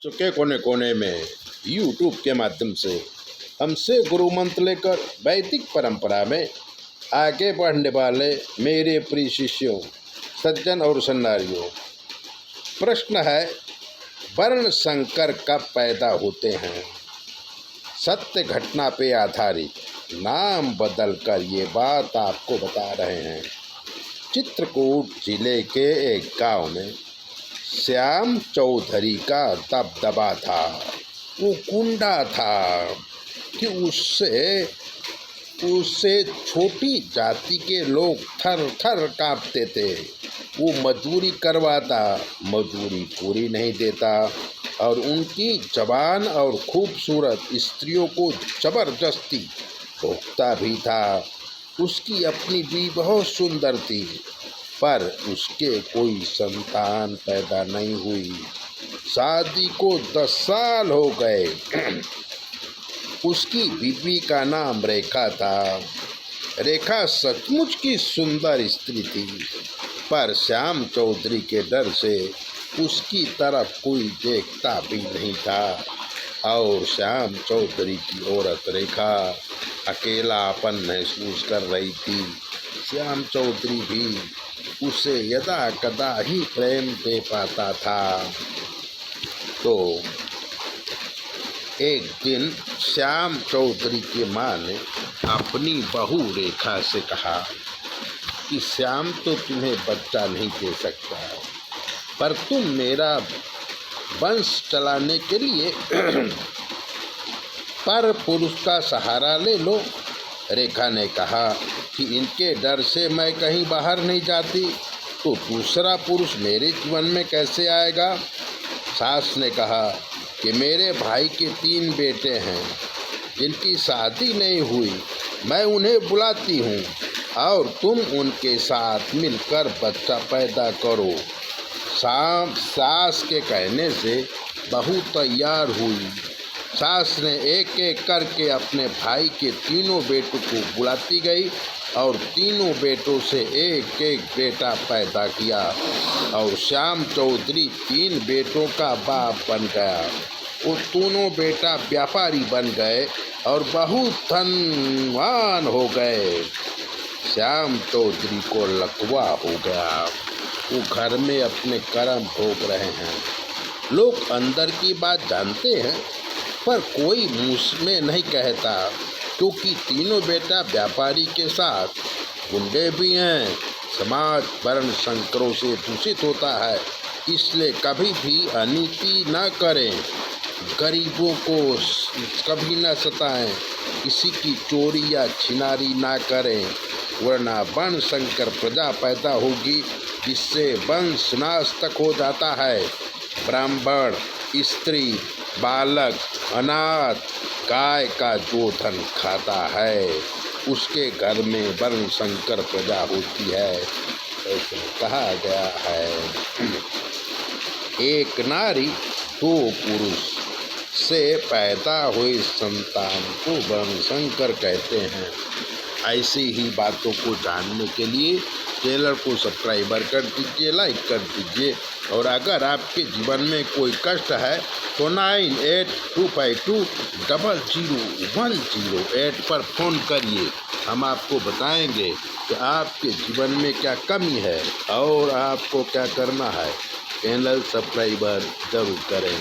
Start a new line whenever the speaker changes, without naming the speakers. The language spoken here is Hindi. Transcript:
चुके कोने कोने में यूट्यूब के माध्यम से हमसे गुरु मंत्र लेकर वैदिक परंपरा में आगे बढ़ने वाले मेरे प्रिय शिष्यों, सज्जन और सन्नारियों, प्रश्न है वर्ण संकर कब पैदा होते हैं। सत्य घटना पे आधारित नाम बदलकर ये बात आपको बता रहे हैं। चित्रकूट जिले के एक गांव में श्याम चौधरी का दबदबा था। वो गुंडा था कि उससे छोटी जाति के लोग थर थर कांपते थे। वो मजदूरी करवाता, मजदूरी पूरी नहीं देता और उनकी जवान और खूबसूरत स्त्रियों को जबरदस्ती भोगता भी था। उसकी अपनी भी बहुत सुंदर थी, पर उसके कोई संतान पैदा नहीं हुई। शादी को 10 साल हो गए। उसकी बीवी का नाम रेखा था। रेखा सचमुच की सुंदर स्त्री थी, पर श्याम चौधरी के डर से उसकी तरफ कोई देखता भी नहीं था और श्याम चौधरी की औरत रेखा अकेलापन महसूस कर रही थी। श्याम चौधरी भी उसे यदा कदा ही प्रेम दे पाता था। तो एक दिन श्याम चौधरी की माँ ने अपनी बहू रेखा से कहा कि श्याम तो तुम्हें बच्चा नहीं दे सकता, पर तुम मेरा वंश चलाने के लिए पर पुरुष का सहारा ले लो। रेखा ने कहा कि इनके डर से मैं कहीं बाहर नहीं जाती, तो दूसरा पुरुष मेरे जीवन में कैसे आएगा। सास ने कहा कि मेरे भाई के 3 बेटे हैं जिनकी शादी नहीं हुई, मैं उन्हें बुलाती हूँ और तुम उनके साथ मिलकर बच्चा पैदा करो। सास के कहने से बहू तैयार हुई। सास ने एक एक करके अपने भाई के 3 बेटों को बुलाती गई और 3 बेटों से एक एक बेटा पैदा किया और श्याम चौधरी 3 बेटों का बाप बन गया। वो दोनों बेटा व्यापारी बन गए और बहुत धनवान हो गए। श्याम चौधरी को लकवा हो गया। वो घर में अपने कर्म भोग रहे हैं। लोग अंदर की बात जानते हैं, पर कोई मुँह में नहीं कहता, क्योंकि 3 बेटा व्यापारी के साथ गुंडे भी हैं। समाज वर्ण संकरों से दूषित होता है, इसलिए कभी भी अनीति न करें, गरीबों को कभी न सताएं, किसी की चोरी या छिनारी ना करें, वरना वर्ण संकर प्रजा पैदा होगी जिससे वंश नाश तक हो जाता है। ब्राह्मण, स्त्री, बालक, अनाथ, गाय का जो धन खाता है उसके घर में वर्ण संकर प्रजा होती है, ऐसे कहा गया है। एक नारी 2 पुरुष से पैदा हुए संतान को वर्ण संकर कहते हैं। ऐसी ही बातों को जानने के लिए चैनल को सब्सक्राइबर कर दीजिए, लाइक कर दीजिए और अगर आपके जीवन में कोई कष्ट है तो 9825200108 पर फ़ोन करिए। हम आपको बताएंगे कि आपके जीवन में क्या कमी है और आपको क्या करना है। चैनल सब्सक्राइबर जरूर करें।